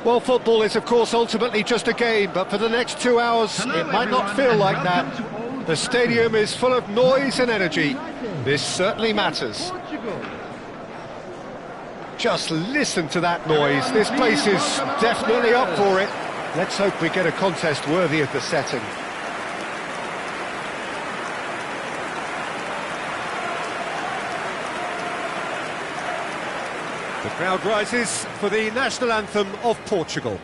Well, football is, of course, ultimately just a game, but for the next 2 hours, it might not feel like that. The stadium is full of noise and energy. This certainly matters. Just listen to that noise. This place is definitely up for it. Let's hope we get a contest worthy of the setting. The crowd rises for the national anthem of Portugal.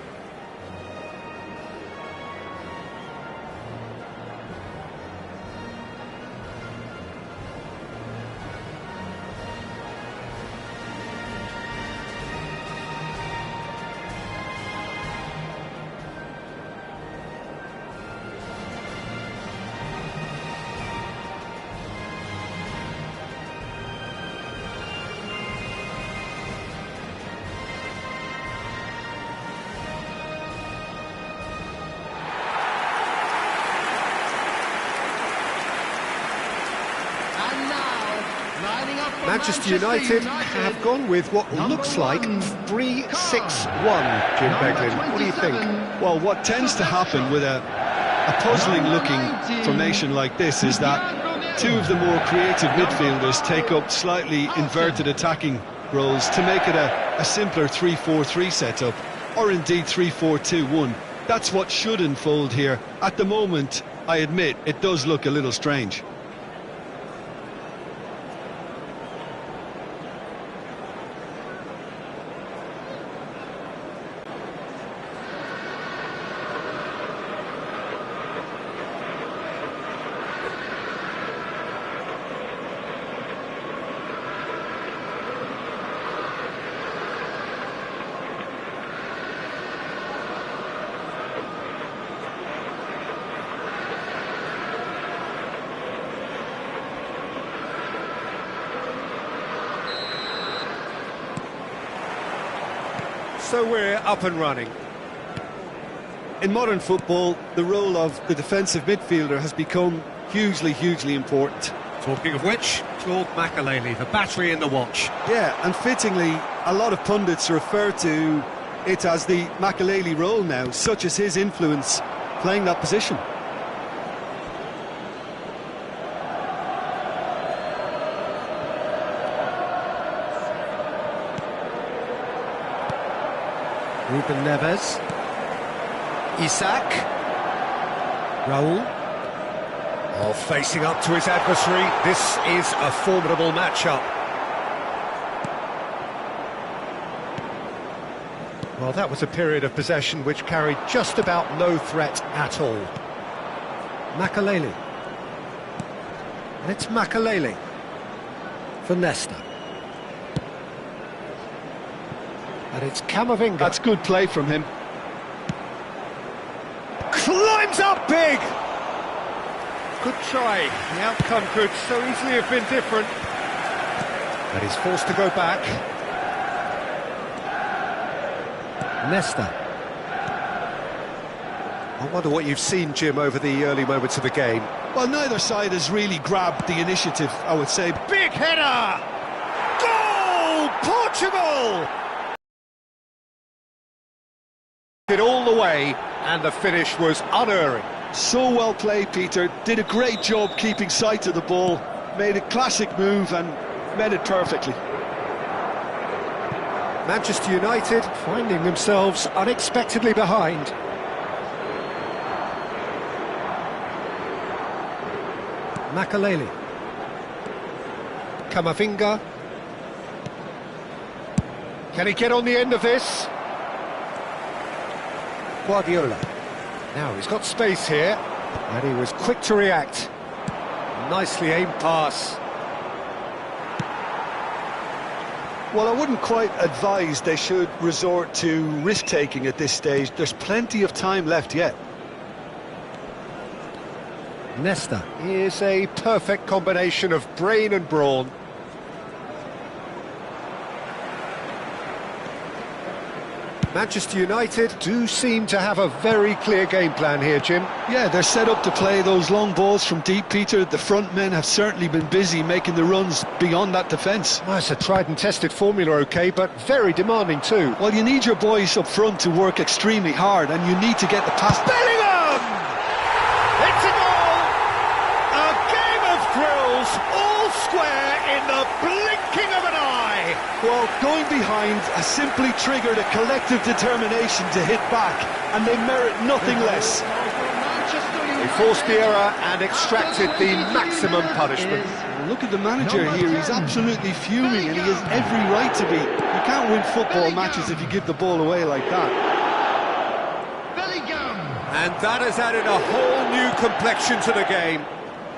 Manchester United have gone with what looks like 3-6-1, Jim Beglin. What do you think? Well, what tends to happen with a puzzling-looking formation like this is that two of the more creative midfielders take up slightly inverted attacking roles to make it a simpler 3-4-3 setup, or indeed 3-4-2-1. That's what should unfold here. At the moment, I admit, it does look a little strange. So we're up and running. In modern football, the role of the defensive midfielder has become hugely important. Talking of which, Claude Makelele, the battery in the watch. Yeah, and fittingly, a lot of pundits refer to it as the Makelele role now, such as his influence playing that position. Ruben Neves, Isak, Raul, facing up to his adversary. This is a formidable matchup. Well, that was a period of possession which carried just about no threat at all. Makelele. And it's Makelele for Nesta. And it's Camavinga. That's good play from him. Climbs up big! Good try. The outcome could so easily have been different. But he's forced to go back. Nesta. I wonder what you've seen, Jim, over the early moments of the game. Well, neither side has really grabbed the initiative, I would say. Big header! Goal! Portugal! It all the way, and the finish was unerring. So well played, Peter. Did a great job keeping sight of the ball. Made a classic move and met it perfectly. Manchester United finding themselves unexpectedly behind. Makelele. Camavinga. Can he get on the end of this? Guardiola. Now he's got space here, and he was quick to react. Nicely aimed pass. Well, I wouldn't quite advise they should resort to risk-taking at this stage. There's plenty of time left yet. Nesta is a perfect combination of brain and brawn. Manchester United do seem to have a very clear game plan here, Jim. Yeah, they're set up to play those long balls from deep, Peter. The front men have certainly been busy making the runs beyond that defence. Well, it's a tried and tested formula, OK, but very demanding too. Well, you need your boys up front to work extremely hard, and you need to get the pass. Bellingham! It's a goal! A game of thrills, all square in the blinking of an eye! Well, going behind has simply triggered a collective determination to hit back, and they merit nothing less. He forced the error and extracted the maximum punishment. Look at the manager here, he's absolutely fuming, and he has every right to be. You can't win football matches if you give the ball away like that. And that has added a whole new complexion to the game.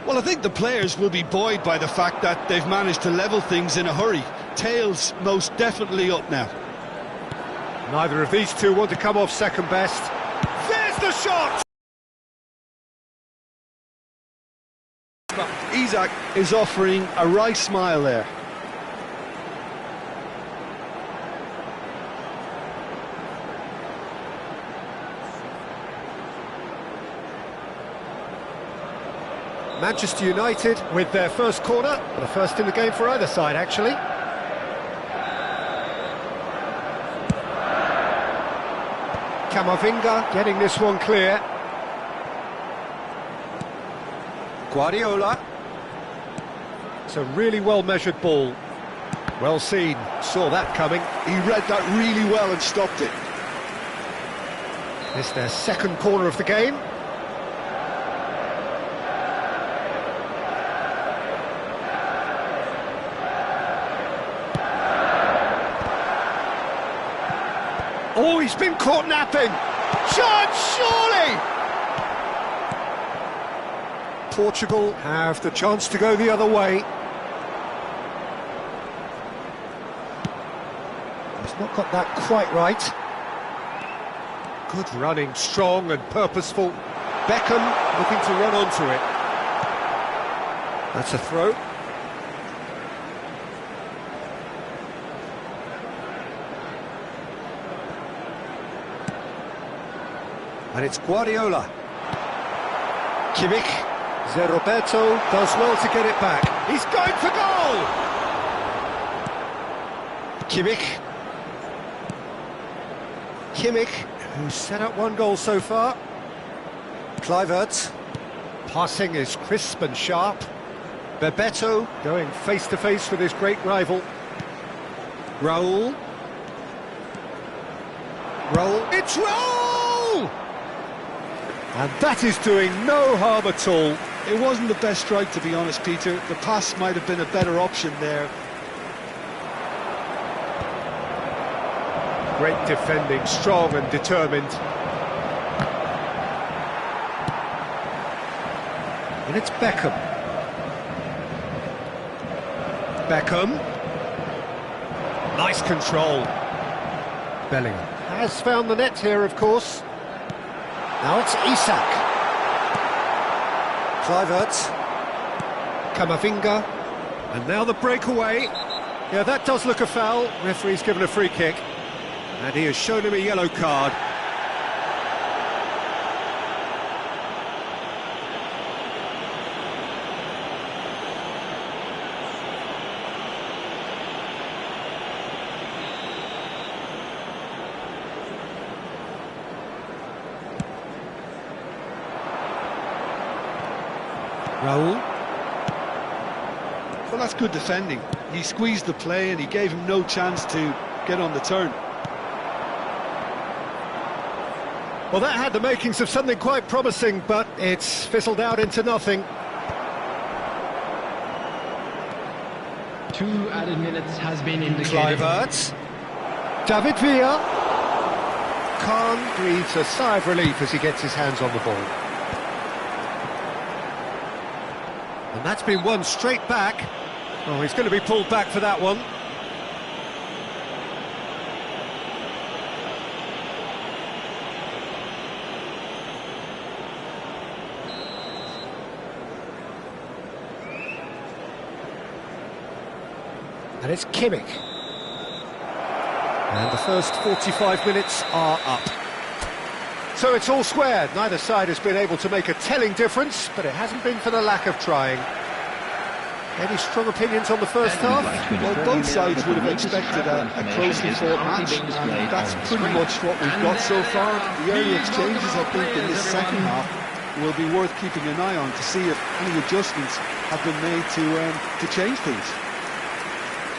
Well, I think the players will be buoyed by the fact that they've managed to level things in a hurry. Tails most definitely up now. Neither of these two want to come off second best. There's the shot! Isak is offering a right smile there. Manchester United with their first corner, the first in the game for either side, actually. Camavinga getting this one clear. Guardiola. It's a really well-measured ball. Well seen, saw that coming. He read that really well and stopped it. It's their second corner of the game. Oh, he's been caught napping! Chance, surely! Portugal have the chance to go the other way. He's not got that quite right. Good running, strong and purposeful. Beckham looking to run onto it. That's a throw. And it's Guardiola. Kimmich. Roberto does well to get it back. He's going for goal! Kimmich. Kimmich, who's set up one goal so far. Kluivert. Passing is crisp and sharp. Bebeto going face-to-face with his great rival. Raul. It's Raul! And that is doing no harm at all. It wasn't the best strike, to be honest, Peter. The pass might have been a better option there. Great defending, strong and determined. And it's Beckham. Beckham. Nice control. Bellingham has found the net here, of course. Now it's Isak. Kluivert. Camavinga. And now the breakaway. Yeah, that does look a foul. Referee's given a free kick. And he has shown him a yellow card. Raul. Well, that's good defending. He squeezed the play and he gave him no chance to get on the turn. Well, that had the makings of something quite promising, but it's fizzled out into nothing. 2 added minutes has been indicated. Kluivert. David Villa. Khan breathes a sigh of relief as he gets his hands on the ball. And that's been won straight back. Oh, he's going to be pulled back for that one. And it's Kimmich. And the first 45 minutes are up. So it's all square. Neither side has been able to make a telling difference, but it hasn't been for the lack of trying. Any strong opinions on the first half? Well, both sides would have expected a closely fought match, and that's pretty much what we've got so far. The early exchanges, I think, in this second half will be worth keeping an eye on to see if any adjustments have been made to change things.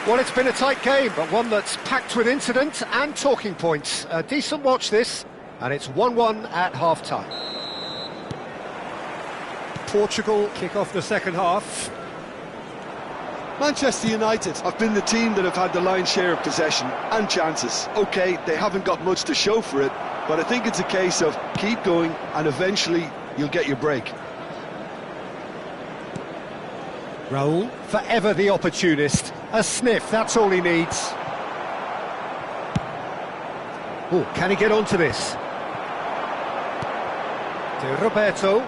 Well, it's been a tight game, but one that's packed with incident and talking points. A decent watch this, and it's 1-1 at half-time. Portugal kick off the second half. Manchester United have been the team that have had the lion's share of possession and chances. OK, they haven't got much to show for it, but I think it's a case of keep going and eventually you'll get your break. Raul, forever the opportunist. A sniff, that's all he needs. Oh, can he get onto this? To Roberto.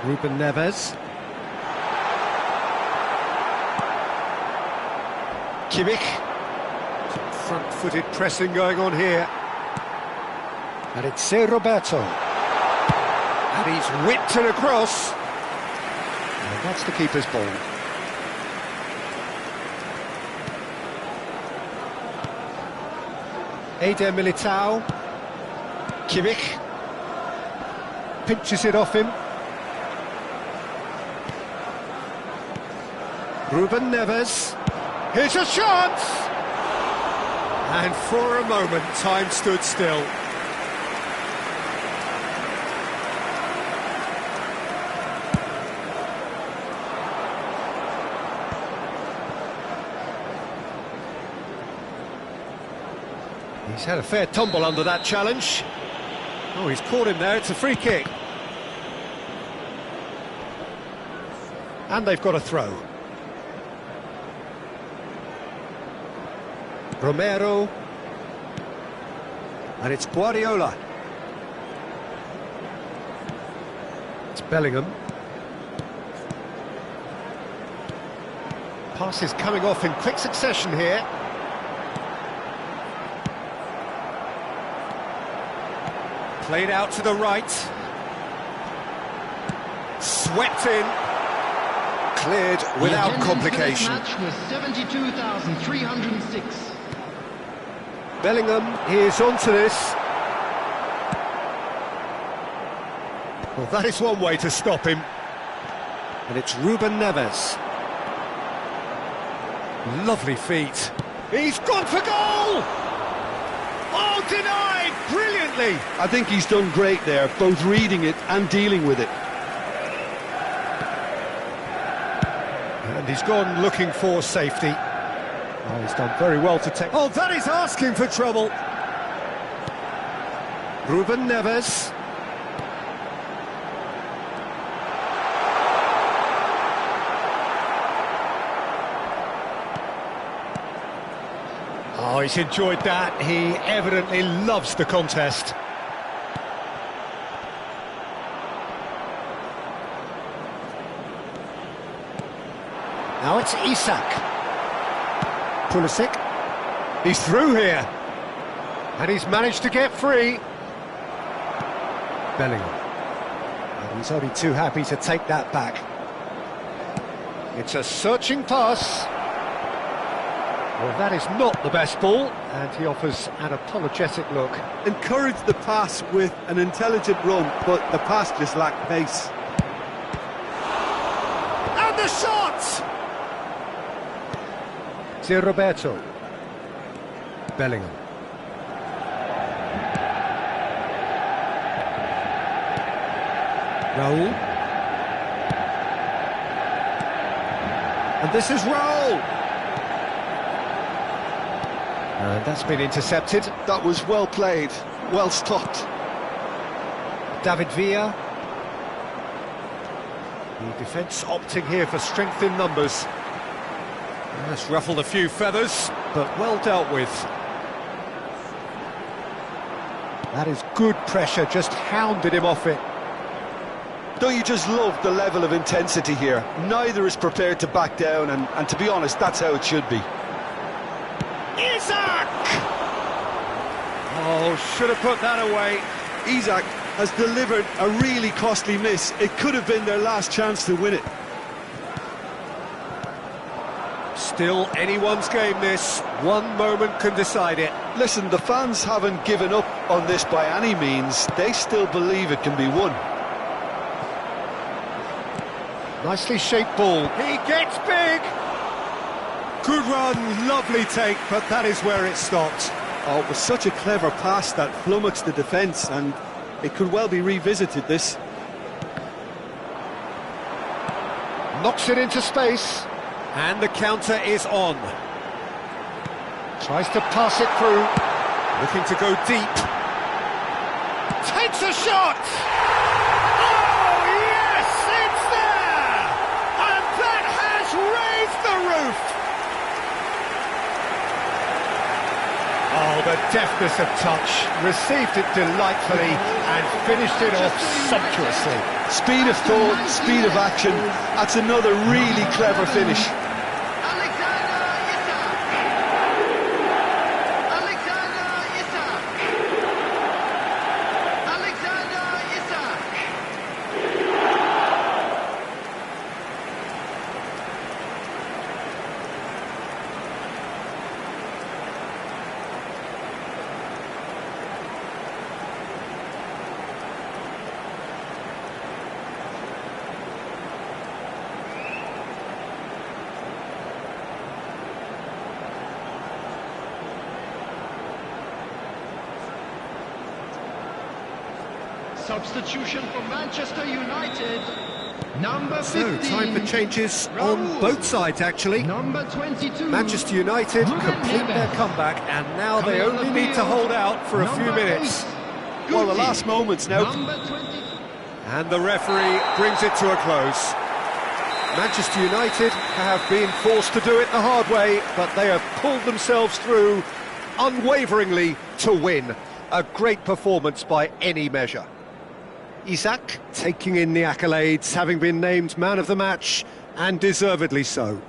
Ruben Neves. Kimmich. Front-footed pressing going on here. And it's Roberto. And he's whipped it across. And that's the keeper's ball. Eder Militao. Kimmich. Pinches it off him. Ruben Neves. Here's a chance! And for a moment, time stood still. He's had a fair tumble under that challenge. Oh, he's caught him there, it's a free kick. And they've got a throw. Romero. And it's Guardiola. It's Bellingham. Passes coming off in quick succession here. Played out to the right. Swept in. Cleared without complication. Match was 72,306. Bellingham, he is onto this. Well, that is one way to stop him. And it's Ruben Neves. Lovely feet. He's gone for goal! Oh, denied! Brilliantly! I think he's done great there, both reading it and dealing with it. And he's gone looking for safety. Oh, he's done very well to take... Oh, that is asking for trouble! Ruben Neves. Oh, he's enjoyed that. He evidently loves the contest. Now it's Isak. Pulisic. He's through here. And he's managed to get free. Bellingham. And he's only too happy to take that back. It's a searching pass. Well, that is not the best ball, and he offers an apologetic look. Encouraged the pass with an intelligent run, but the pass just lacked pace. And the shot! It's Roberto. Bellingham. Raul. And this is Raul! And that's been intercepted. That was well played, well stopped. David Villa. The defence opting here for strength in numbers. That's ruffled a few feathers, but well dealt with. That is good pressure, just hounded him off it. Don't you just love the level of intensity here? Neither is prepared to back down, and to be honest, that's how it should be. Isak! Oh, should have put that away. Isak has delivered a really costly miss. It could have been their last chance to win it. Still anyone's game, this. One moment can decide it. Listen, the fans haven't given up on this by any means. They still believe it can be won. Nicely shaped ball. He gets big. Good run, lovely take, but that is where it stopped. Oh, it was such a clever pass that flummoxed the defence, and it could well be revisited, this. Knocks it into space. And the counter is on. Tries to pass it through. Looking to go deep. Takes a shot! Oh, yes! It's there! And that has raised the roof! Oh, the deftness of touch. Received it delightfully and finished it off sumptuously. Speed of thought, speed of action. That's another really clever finish. Substitution for Manchester United. Number 15. So, time for changes on both sides, actually. Number 22. Manchester United complete their comeback, and now they only need to hold out for a few minutes. Well, the last moments now. And the referee brings it to a close. Manchester United have been forced to do it the hard way, but they have pulled themselves through unwaveringly to win. A great performance by any measure. Isak taking in the accolades, having been named man of the match, and deservedly so.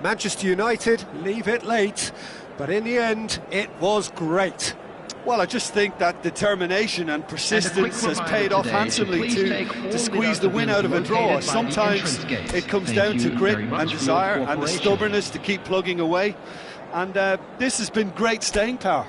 Manchester United leave it late, but in the end, it was great. Well, I just think that determination and persistence has paid off handsomely to squeeze the win out of a draw. Sometimes it comes down to grit and desire and the stubbornness to keep plugging away. And this has been great staying power.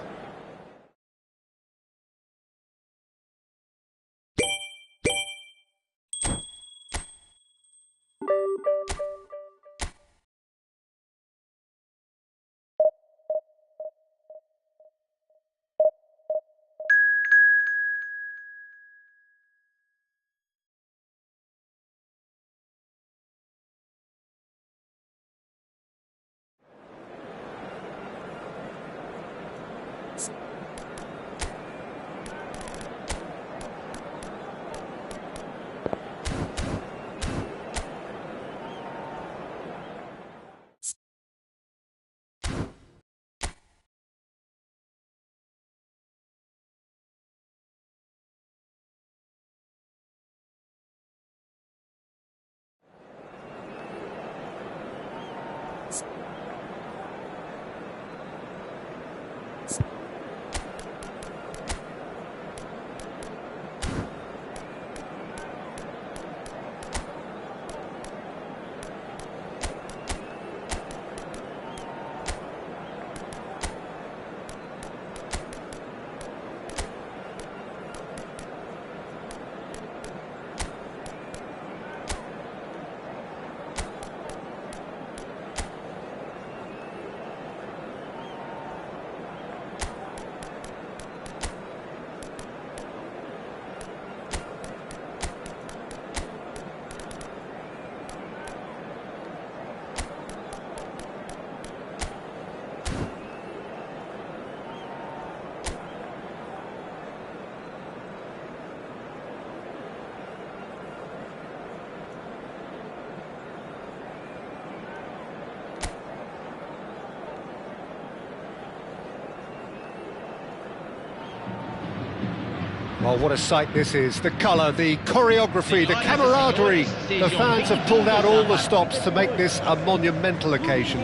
Well, what a sight this is. The colour, the choreography, the camaraderie. The fans have pulled out all the stops to make this a monumental occasion.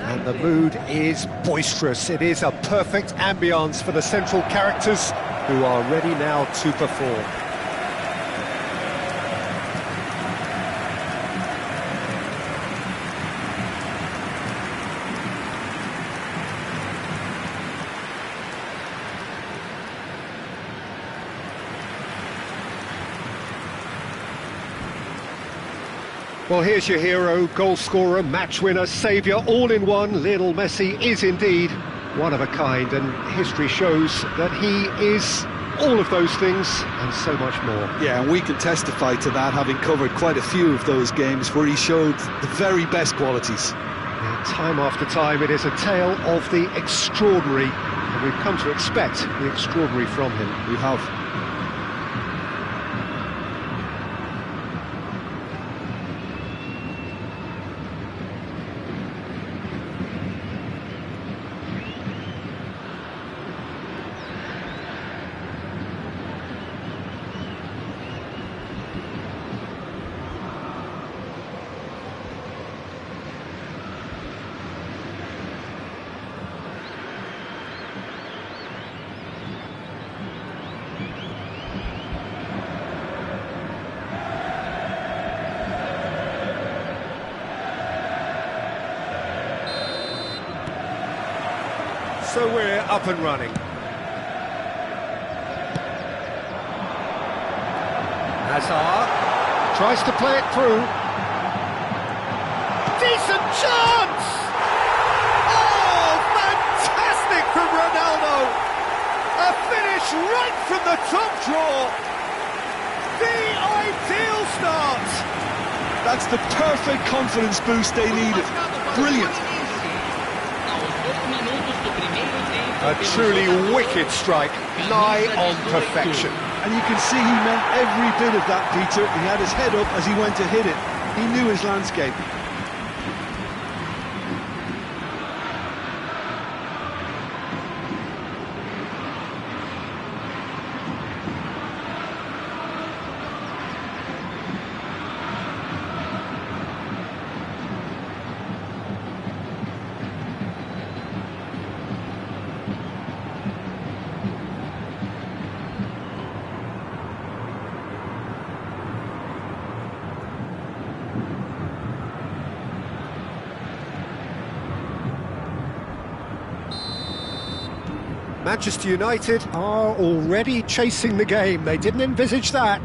And And the mood is boisterous. It is a perfect ambience for the central characters who are ready now to perform. Well, here's your hero, goal scorer, match winner, saviour, all in one. Lionel Messi is indeed one of a kind, and history shows that he is all of those things and so much more. Yeah, and we can testify to that, having covered quite a few of those games where he showed the very best qualities. Yeah, time after time, it is a tale of the extraordinary, and we've come to expect the extraordinary from him. We have. So we're up and running. Hazard tries to play it through. Decent chance! Oh, fantastic from Ronaldo! A finish right from the top draw. The ideal start. That's the perfect confidence boost they needed. Brilliant. A truly wicked strike, nigh on perfection. And you can see he meant every bit of that, Peter. He had his head up as he went to hit it. He knew his landscape. Manchester United are already chasing the game. They didn't envisage that.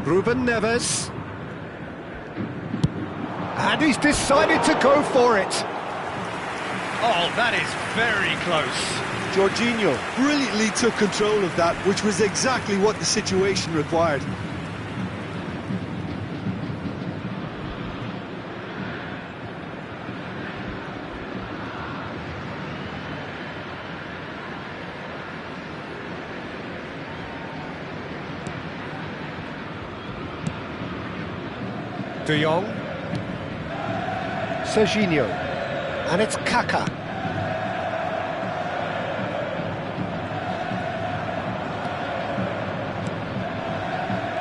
Ruben Neves. And he's decided to go for it. Oh, that is very close. Jorginho brilliantly took control of that, which was exactly what the situation required. De Jong, Serginho, and it's Kaka.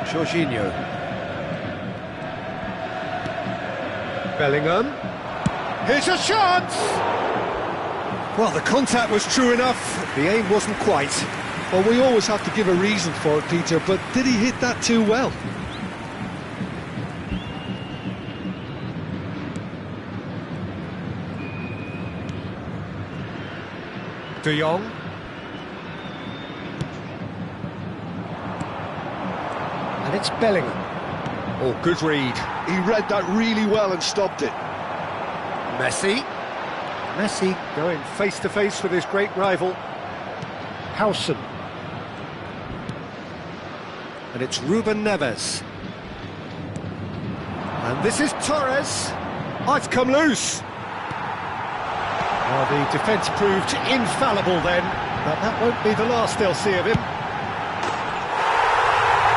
Jorginho. Bellingham. Here's a chance! Well, the contact was true enough, the aim wasn't quite. Well, we always have to give a reason for it, Peter, but did he hit that too well? De Jong. And it's Bellingham. Oh, good read. He read that really well and stopped it. Messi. Messi going face-to-face with his great rival, Howson. And it's Ruben Neves. And this is Torres. Oh, it's come loose. Well, the defence proved infallible then, but that won't be the last they'll see of him.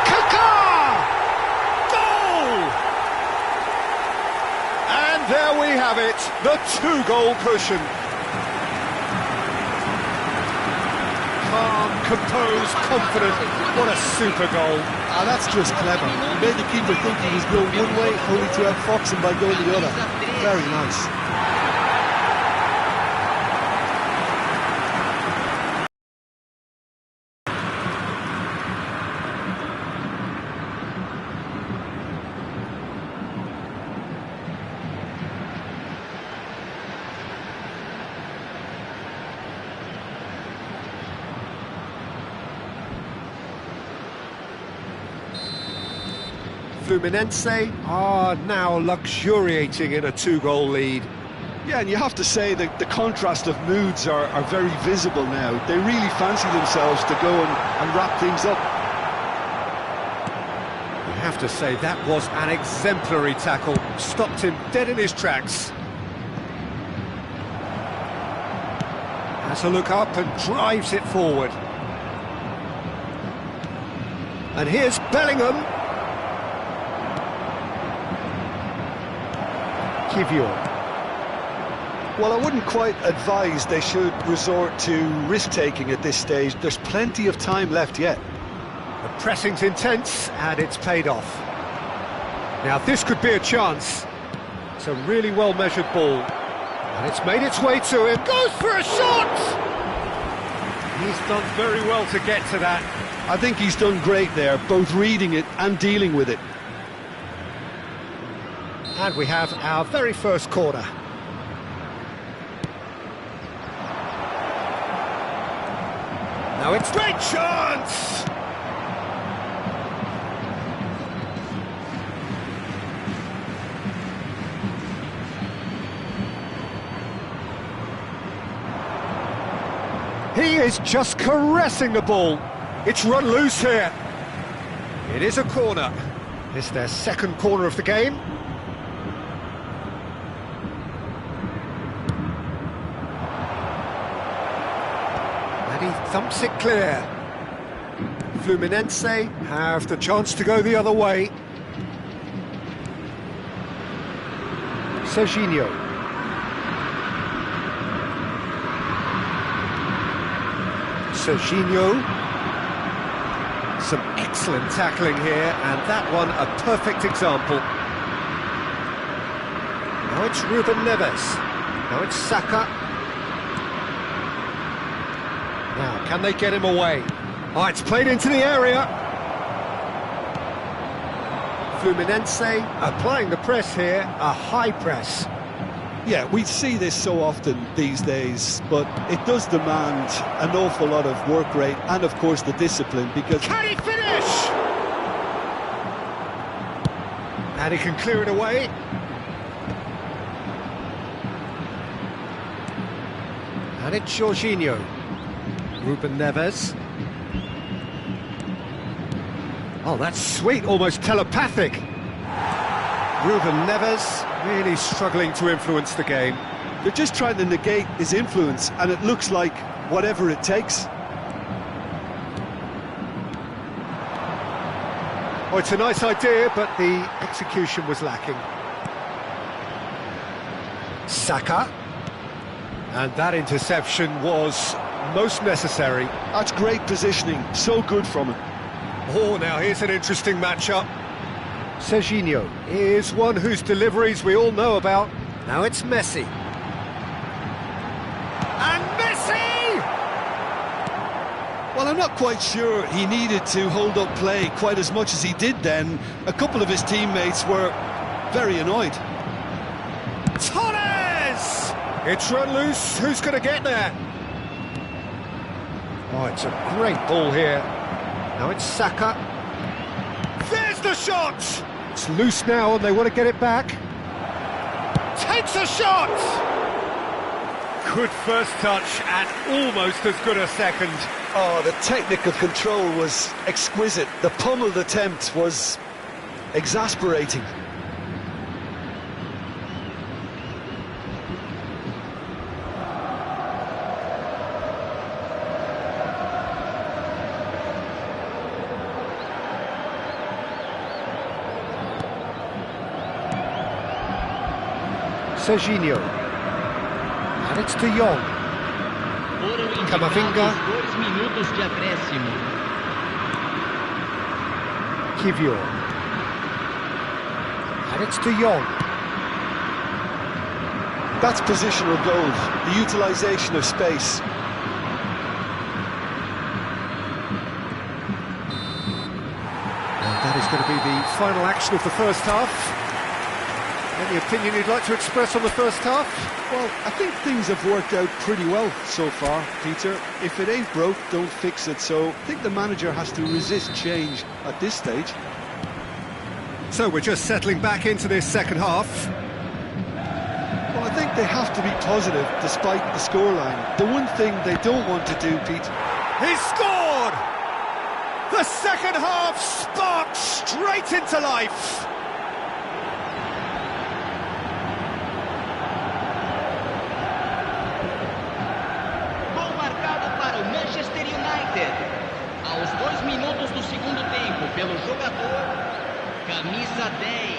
Kaka! Goal! And there we have it, the two-goal cushion. Calm composed, confident. What a super goal. Ah, that's just clever. He made the keeper think he was going one way, only to outfox him by going the other. Very nice. Fluminense are now luxuriating in a two-goal lead. Yeah, and you have to say that the contrast of moods are very visible now. They really fancy themselves to go and wrap things up. You have to say that was an exemplary tackle. Stopped him dead in his tracks. Has a look up and drives it forward. And here's Bellingham. Well, I wouldn't quite advise they should resort to risk-taking at this stage. There's plenty of time left yet. The pressing's intense, and it's paid off. Now, this could be a chance. It's a really well-measured ball. And it's made its way to him. Goes for a shot! He's done very well to get to that. I think he's done great there, both reading it and dealing with it. And we have our very first corner. Now it's great chance! He is just caressing the ball. It's run loose here. It is a corner. It's their second corner of the game. And he thumps it clear. Fluminense have the chance to go the other way. Serginho. Serginho. Some excellent tackling here, and that one a perfect example. Now it's Ruben Neves. Now it's Saka. Now, can they get him away? Oh, it's played into the area. Fluminense applying the press here, a high press. Yeah, we see this so often these days, but it does demand an awful lot of work rate and, of course, the discipline, because... Can he finish? And he can clear it away. And it's Jorginho. Ruben Neves. Oh, that's sweet, almost telepathic. Ruben Neves really struggling to influence the game. They're just trying to negate his influence, and it looks like whatever it takes. Oh, it's a nice idea, but the execution was lacking. Saka. And that interception was most necessary. That's great positioning, so good from him. Oh, now here's an interesting matchup. Serginho is one whose deliveries we all know about. Now it's Messi. And Messi! Well, I'm not quite sure he needed to hold up play quite as much as he did then. A couple of his teammates were very annoyed. Torres! It's run loose. Who's going to get there? Oh, it's a great ball here. Now it's Saka. There's the shot! It's loose now and they want to get it back. Takes a shot! Good first touch and almost as good a second. Oh, the technical control was exquisite. The pummeled attempt was exasperating. Serginho. And it's De Jong. Foram Camavinga. indicados 2 minutos de acréscimo. Kivior. And it's De Jong. That's positional gold, the utilisation of space. And that is going to be the final action of the first half. Any opinion you'd like to express on the first half? Well, I think things have worked out pretty well so far, Peter. If it ain't broke, don't fix it. So I think the manager has to resist change at this stage. So we're just settling back into this second half. Well, I think they have to be positive despite the scoreline. The one thing they don't want to do, Pete... He's scored! The second half sparked straight into life. Gol marcado para o Manchester United. Aos 2 minutos do segundo tempo, pelo jogador, camisa 10.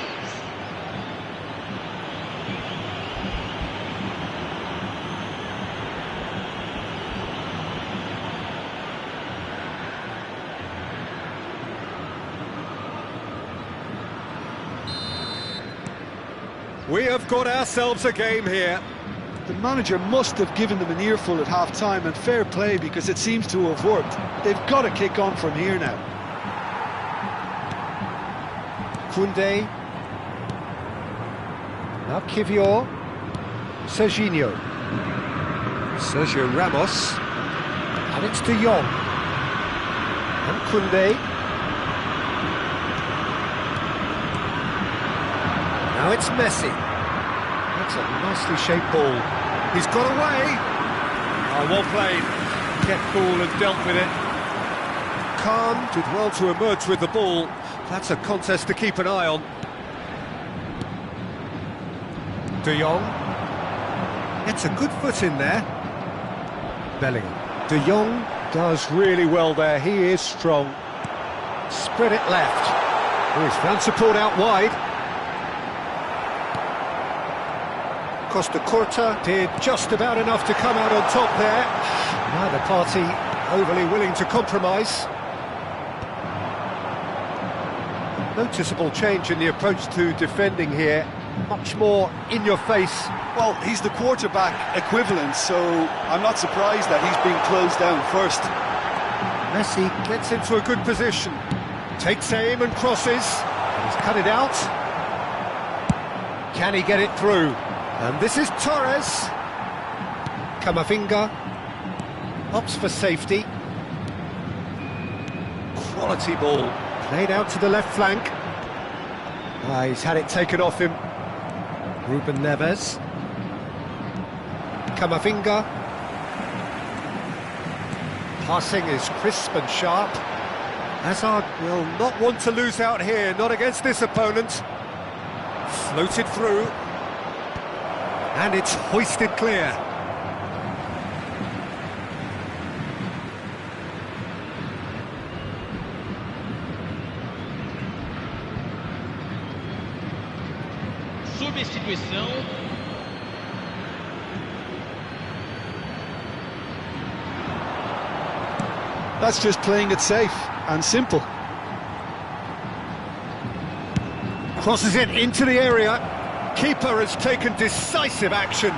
We have got ourselves a game here. The manager must have given them an earful at half-time, and fair play because it seems to have worked. They've got to kick on from here now. Koundé. Now Kivior. Serginho. Sergio Ramos. And it's De Jong. And Koundé. Now it's Messi. That's a nicely shaped ball. He's got away. Oh, well played. Kept ball and dealt with it. Khan did well to emerge with the ball. That's a contest to keep an eye on. De Jong. Gets a good foot in there. Bellingham. De Jong does really well there. He is strong. Spread it left. Oh, he's found support out wide. Costa Curta did just about enough to come out on top there. Neither party overly willing to compromise. Noticeable change in the approach to defending here. Much more in your face. Well, he's the quarterback equivalent, so I'm not surprised that he's being closed down first. Messi gets into a good position. Takes aim and crosses. He's cut it out. Can he get it through? And this is Torres. Camavinga opts for safety. Quality ball. Played out to the left flank. He's had it taken off him. Ruben Neves. Camavinga. Passing is crisp and sharp. Hazard will not want to lose out here, not against this opponent. Floated through. And it's hoisted clear. Substituição. That's just playing it safe and simple. Crosses it into the area. Keeper has taken decisive action.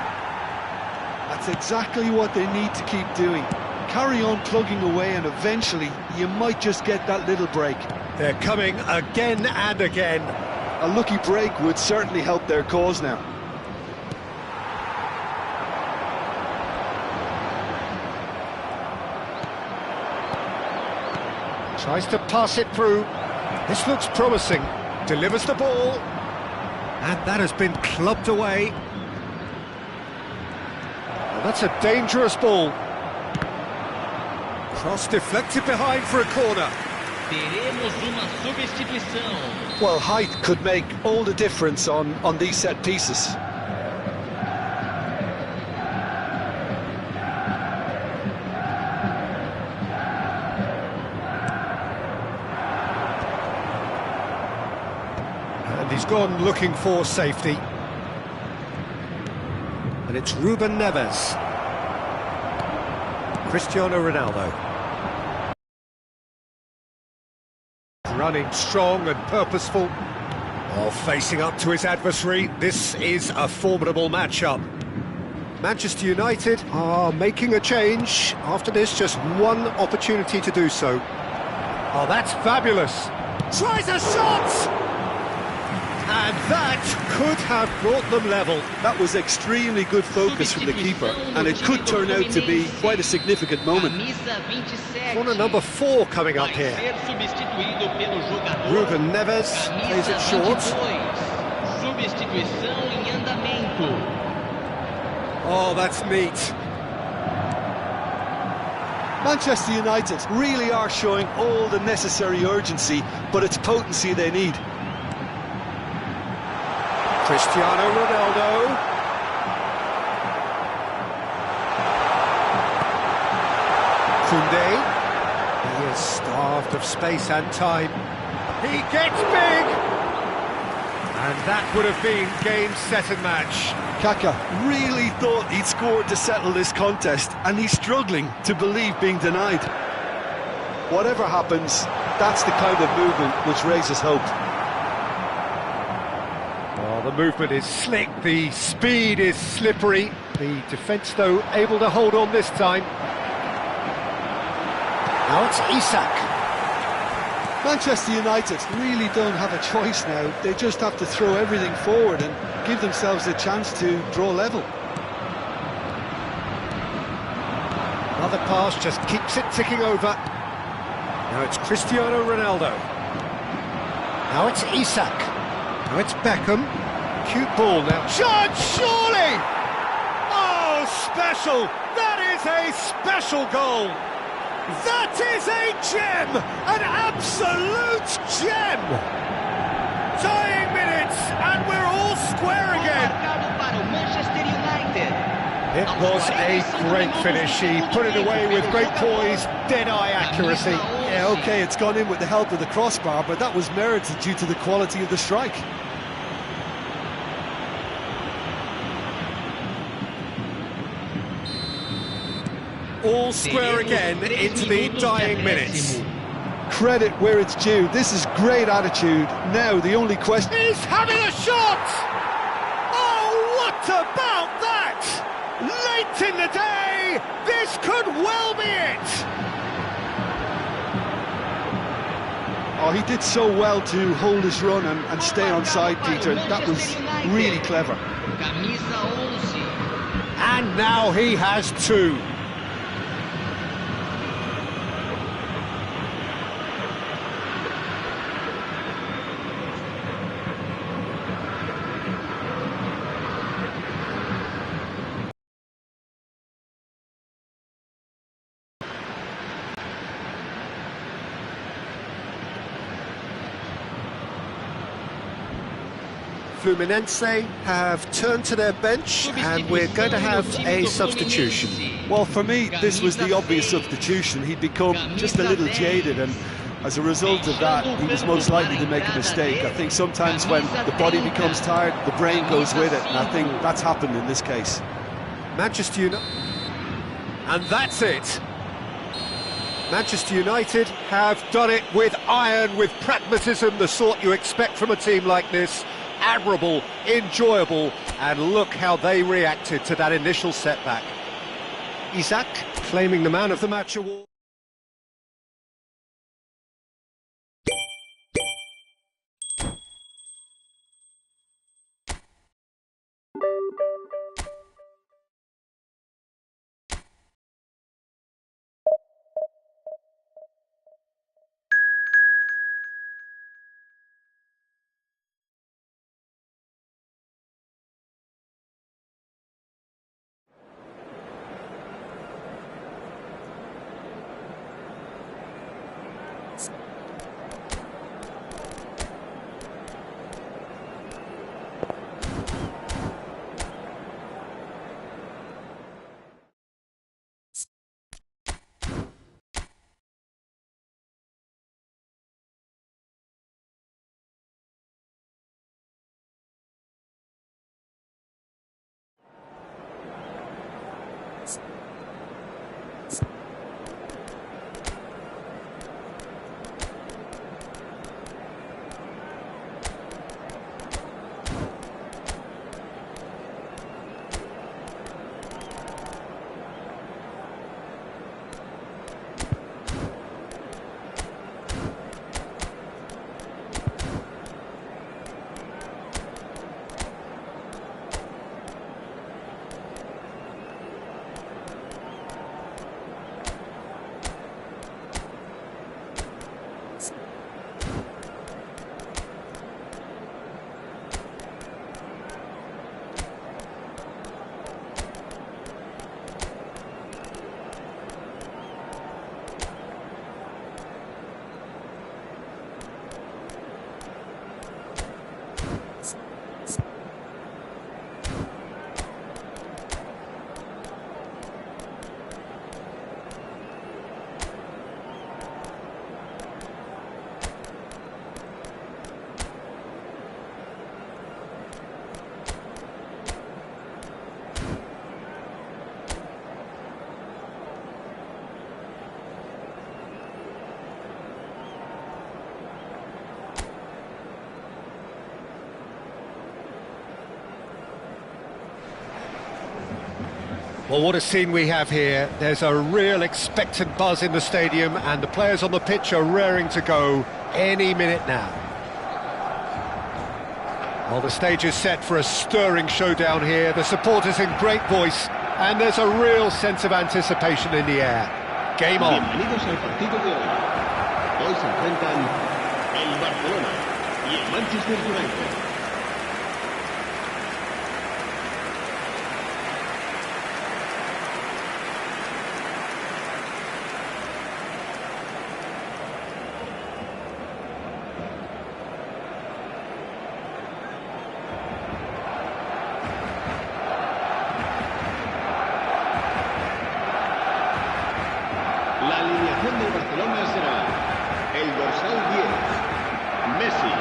That's exactly what they need to keep doing. Carry on plugging away and eventually you might just get that little break. They're coming again and again. A lucky break would certainly help their cause now. Tries to pass it through. This looks promising. Delivers the ball. And that has been clubbed away. Well, that's a dangerous ball. Cross deflected behind for a corner. Teremos uma substituição. Well, height could make all the difference on these set pieces. And he's gone looking for safety. And it's Ruben Neves. Cristiano Ronaldo. Running strong and purposeful. Oh, facing up to his adversary. This is a formidable matchup. Manchester United are making a change. After this, just one opportunity to do so. Oh, that's fabulous. Tries a shot! And that could have brought them level. That was extremely good focus from the keeper, and it could turn out to be quite a significant moment. Corner number 4 coming up here. Ruben Neves plays it short. Oh, that's neat. Manchester United really are showing all the necessary urgency, but it's potency they need. Cristiano Ronaldo. Koundé. He is starved of space and time. He gets big! And that would have been game, set and match. Kaka really thought he'd scored to settle this contest, and he's struggling to believe being denied. Whatever happens, that's the kind of movement which raises hope. Oh, the movement is slick, the speed is slippery. The defence, though, able to hold on this time. Now it's Isak. Manchester United really don't have a choice now. They just have to throw everything forward and give themselves a chance to draw level. Another pass just keeps it ticking over. Now it's Cristiano Ronaldo. Now it's Isak. Now it's Beckham. Cute ball now. Shot, surely! Oh, special! That is a special goal! That is a gem! An absolute gem! Dying minutes, and we're all square again. It was a great finish. He put it away with great poise, dead-eye accuracy. Yeah, OK, it's gone in with the help of the crossbar, but that was merited due to the quality of the strike. All square again into the dying minutes. Credit where it's due. This is great attitude. Now the only question... He's having a shot! Oh, what about that? Late in the day, this could well be it! Oh, he did so well to hold his run and stay on side, Peter. That was really clever. And now he has 2. Fluminense have turned to their bench, and we're going to have a substitution. Well, for me, this was the obvious substitution. He'd become just a little jaded, and as a result of that, he was most likely to make a mistake. I think sometimes when the body becomes tired, the brain goes with it, and I think that's happened in this case. Manchester United... And that's it! Manchester United have done it with iron, with pragmatism, the sort you expect from a team like this. Admirable, enjoyable, and look how they reacted to that initial setback. Isak claiming the man of the match award. Well, what a scene we have here. There's a real expectant buzz in the stadium, and the players on the pitch are raring to go any minute now. Well, the stage is set for a stirring showdown here. The supporters in great voice, and there's a real sense of anticipation in the air. Game on. Bienvenidos al partido de hoy. Hoy se enfrentan el Barcelona y el Manchester United. La alineación del Barcelona será el dorsal 10, Messi.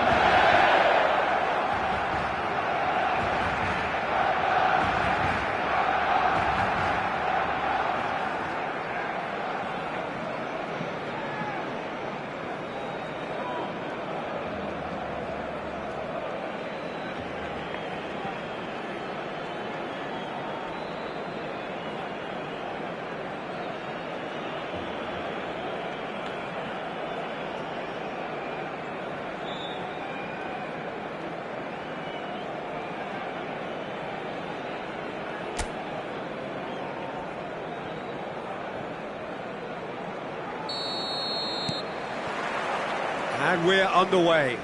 And we're underway.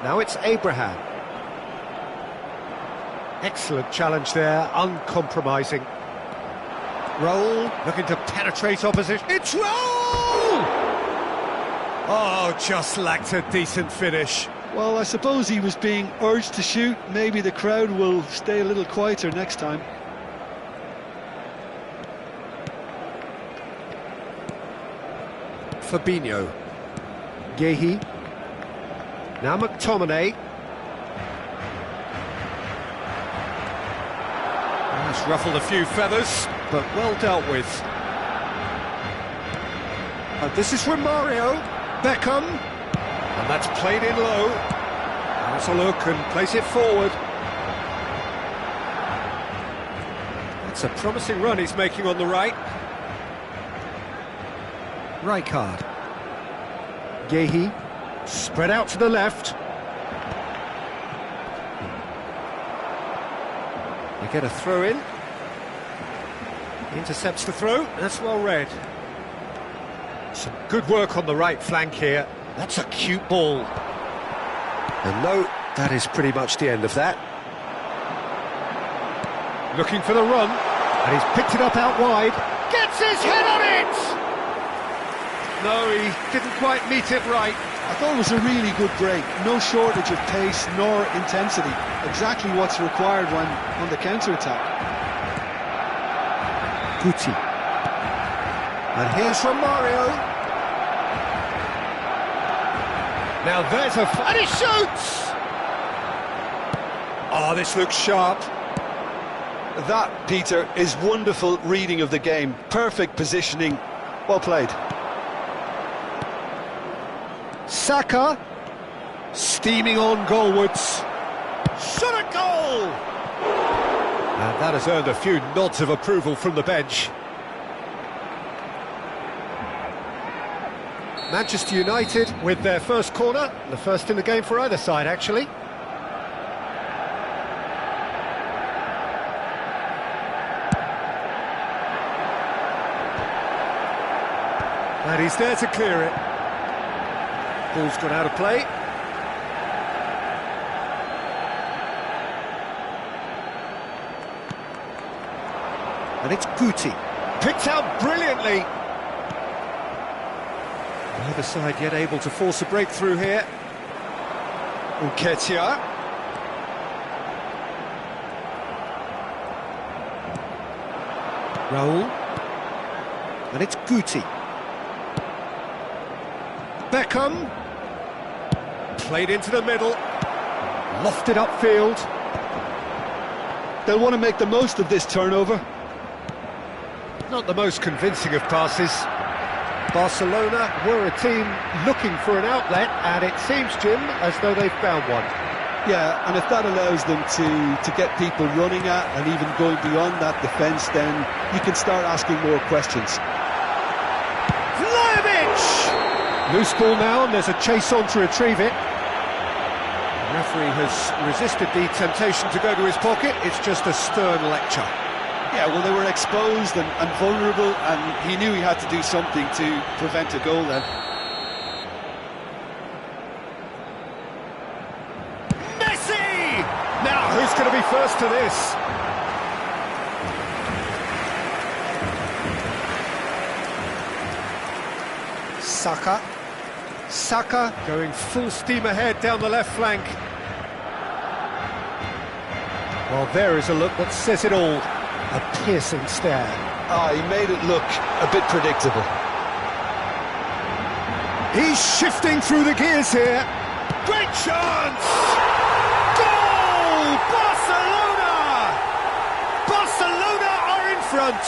Now it's Abraham. Excellent challenge there, uncompromising. Roll, looking to penetrate opposition. It's Roll! Oh, just lacked a decent finish. Well, I suppose he was being urged to shoot. Maybe the crowd will stay a little quieter next time. Fabinho. Gehi. Now McTominay. That's ruffled a few feathers, but well dealt with. And this is from Mario. Beckham. And that's played in low. Has a look and place it forward. That's a promising run he's making on the right. Rijkaard. Gehi, spread out to the left. They get a throw in. Intercepts the throw, that's well read. Some good work on the right flank here. That's a cute ball. And no, that is pretty much the end of that. Looking for the run, and he's picked it up out wide. Gets his head on it! No, he didn't quite meet it right. I thought it was a really good break. No shortage of pace nor intensity. Exactly what's required when on the counter-attack. Guti. And here's from Mario. Now there's and he shoots! Oh, this looks sharp. That, Peter, is wonderful reading of the game. Perfect positioning. Well played. Saka, steaming on goalwards. Shot a goal! And that has earned a few nods of approval from the bench. Manchester United with their first corner, the first in the game for either side, actually. And he's there to clear it. Ball's gone out of play. And it's Guti. Picked out brilliantly. Neither side yet able to force a breakthrough here. Nketiah. Raul. And it's Guti. Beckham. Played into the middle. Lofted upfield. They'll want to make the most of this turnover. Not the most convincing of passes, Barcelona were a team looking for an outlet, and it seems, Jim, as though they've found one. Yeah, and if that allows them to get people running at and even going beyond that defence, then you can start asking more questions. Loose ball now, and there's a chase on to retrieve it. The referee has resisted the temptation to go to his pocket. It's just a stern lecture. Yeah, well, they were exposed and vulnerable, and he knew he had to do something to prevent a goal then. Messi! Now, who's going to be first to this? Saka going full steam ahead down the left flank. Well, there is a look that says it all. A piercing stare. He made it look a bit predictable. He's shifting through the gears here. Great chance! Goal! Barcelona! Barcelona are in front.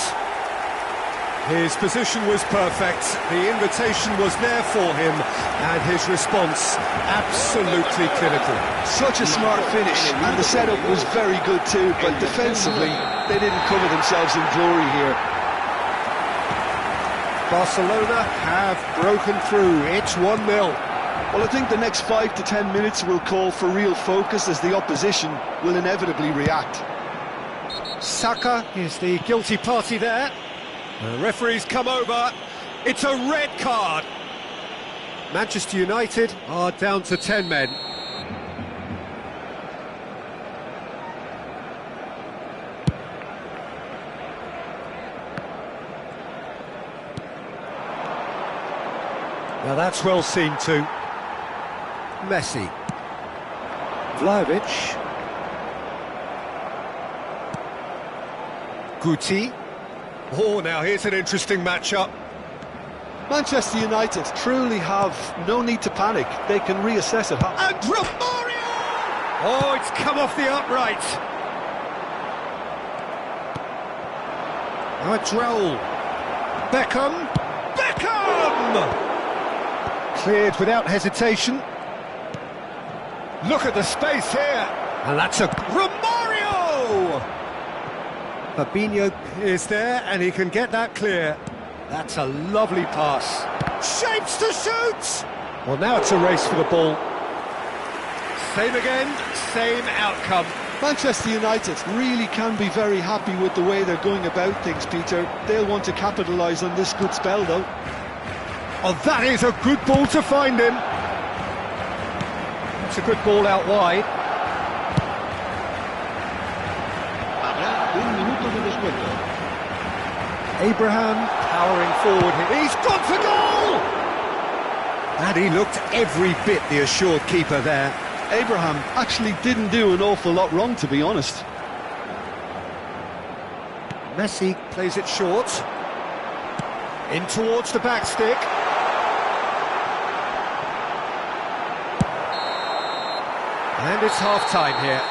His position was perfect, the invitation was there for him, and his response absolutely clinical. Such a smart finish, and the setup was very good too, but defensively, they didn't cover themselves in glory here. Barcelona have broken through, it's 1-0. Well, I think the next 5 to 10 minutes will call for real focus as the opposition will inevitably react. Saka is the guilty party there. The referee's come over. It's a red card. Manchester United are down to 10 men. Now that's well seen too. Messi. Vlahovic. Guti. Oh, now here's an interesting matchup. Manchester United truly have no need to panic. They can reassess it. And Romario! Oh, it's come off the upright. Now it's Raul. Beckham. Cleared without hesitation. Look at the space here. And that's a Romario! Fabinho is there, and he can get that clear. That's a lovely pass. Shapes to shoot! Well, now it's a race for the ball. Same again, same outcome. Manchester United really can be very happy with the way they're going about things, Peter. They'll want to capitalise on this good spell, though. Oh, that is a good ball to find him. It's a good ball out wide. Abraham powering forward. He's gone for goal! And he looked every bit the assured keeper there. Abraham actually didn't do an awful lot wrong, to be honest. Messi plays it short. In towards the back stick. And it's half-time here.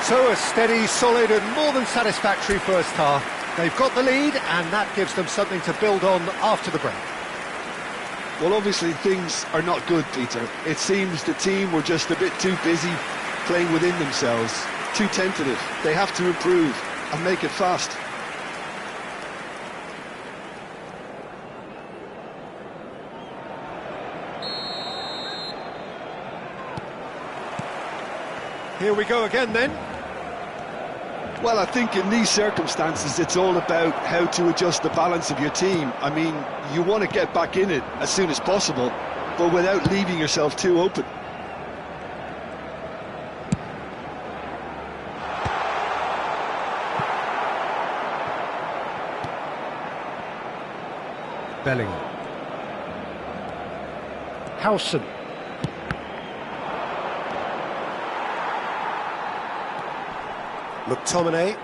So a steady, solid and more than satisfactory first half. They've got the lead, and that gives them something to build on after the break. Well, obviously things are not good, Peter. It seems the team were just a bit too busy playing within themselves, too tentative. They have to improve and make it fast. Here we go again then. Well, I think in these circumstances it's all about how to adjust the balance of your team. I mean, you want to get back in it as soon as possible, but without leaving yourself too open. Bellingham. Howson. McTominay,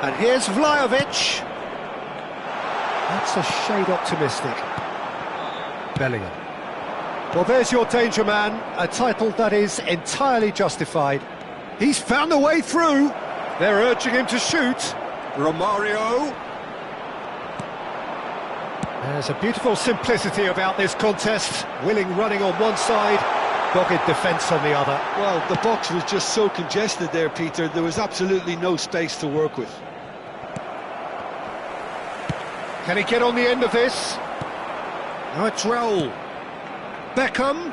and here's Vlahovic. That's a shade optimistic. Bellingham. Well, there's your danger man, a title that is entirely justified. He's found a way through. They're urging him to shoot. Romario. There's a beautiful simplicity about this contest. Willing running on one side, dogged defence on the other. Well, the box was just so congested there, Peter. There was absolutely no space to work with. Can he get on the end of this? Now it's Raul. Beckham.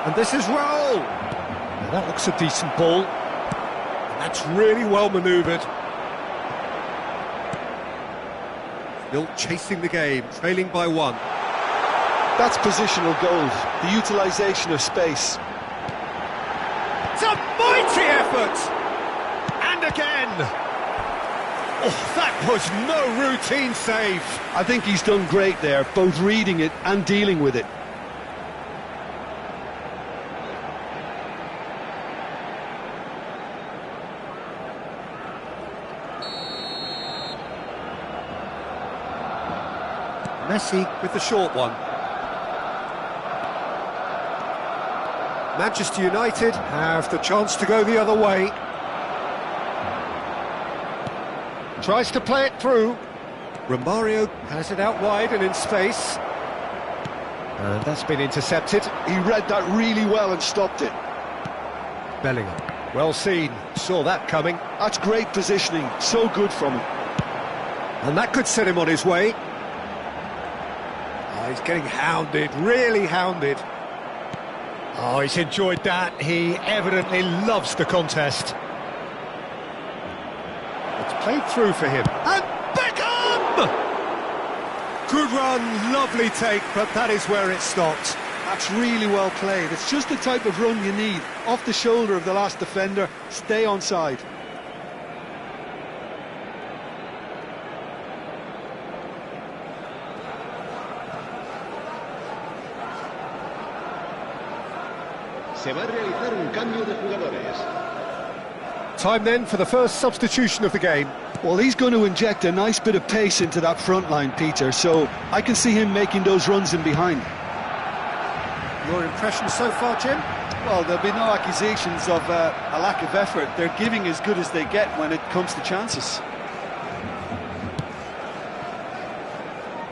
And this is Raul. Now that looks a decent ball. And that's really well manoeuvred. Still chasing the game, trailing by 1. That's positional gold, the utilisation of space. It's a mighty effort! And again! Oh, that was no routine save. I think he's done great there, both reading it and dealing with it. Messi with the short one. Manchester United have the chance to go the other way. Tries to play it through. Romario has it out wide and in space. And that's been intercepted. He read that really well and stopped it. Bellingham. Well seen. Saw that coming. That's great positioning. So good from him. And that could set him on his way. Oh, he's getting hounded, really hounded. Oh, he's enjoyed that. He evidently loves the contest. It's played through for him. And Beckham! Good run, lovely take, but that is where it stopped. That's really well played. It's just the type of run you need. Off the shoulder of the last defender, stay onside. Se va a realizar un cambio de jugadores. Time then for the first substitution of the game. Well, he's going to inject a nice bit of pace into that front line, Peter, so I can see him making those runs in behind. Your impression so far, Jim? Well, there'll be no accusations of a lack of effort. They're giving as good as they get when it comes to chances.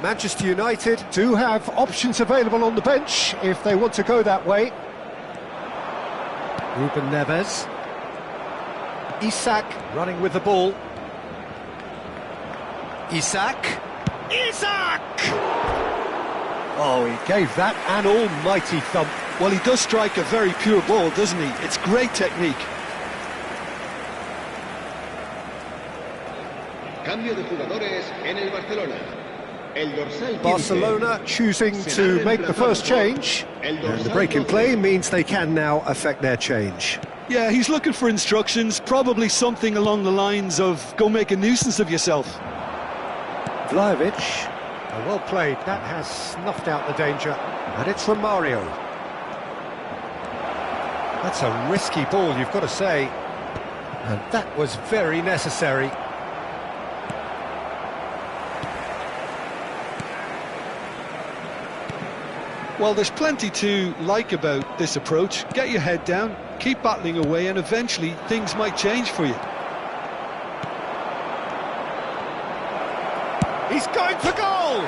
Manchester United do have options available on the bench if they want to go that way. Ruben Neves. Isak running with the ball. Isak! Oh, he gave that an almighty thump. Well, he does strike a very pure ball, doesn't he? It's great technique. Cambio de jugadores en el Barcelona. El dorsal 15. Barcelona choosing to make the first change. And the break in play means they can now affect their change. Yeah, he's looking for instructions, probably something along the lines of, go make a nuisance of yourself. Vlahovic, well played, that has snuffed out the danger, and it's Romario. That's a risky ball, you've got to say, and that was very necessary. Well, there's plenty to like about this approach. Get your head down, keep battling away, and eventually things might change for you. He's going for goal!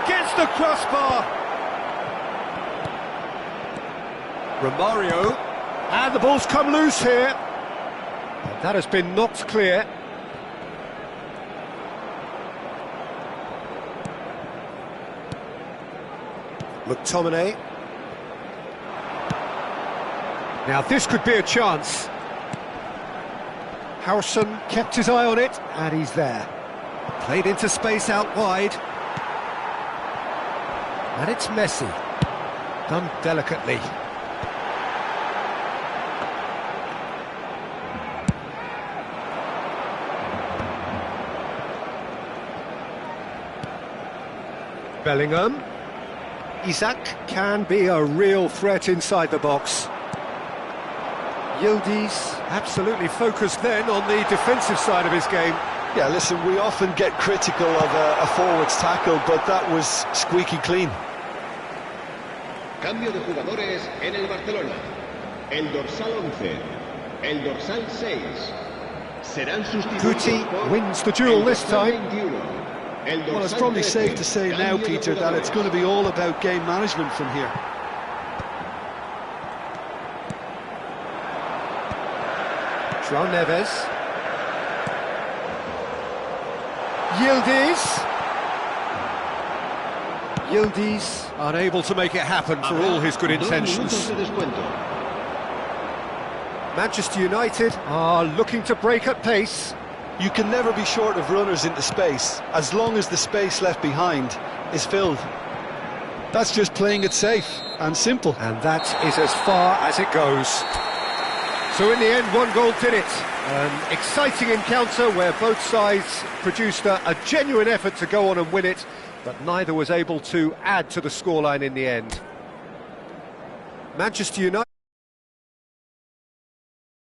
Against the crossbar! Romario, and the ball's come loose here. And that has been knocked clear. McTominay. Now this could be a chance. Harrison kept his eye on it, and he's there. Played into space out wide. And it's Messi. Done delicately. Bellingham. Isak can be a real threat inside the box. Yildiz absolutely focused then on the defensive side of his game. Yeah, listen, we often get critical of a forward's tackle, but that was squeaky clean. Cambio de jugadores en el Barcelona. El dorsal 11. El dorsal 6. Serán sustituidos Guti por wins the duel el this dorsal time. 21. Well, it's probably safe to say now, Peter, that it's going to be all about game management from here. João Neves. Yildiz unable to make it happen for all his good intentions. Manchester United are looking to break at pace. You can never be short of runners into space, as long as the space left behind is filled. That's just playing it safe and simple. And that is as far as it goes. So in the end, one goal did it. An exciting encounter where both sides produced a genuine effort to go on and win it, but neither was able to add to the scoreline in the end. Manchester United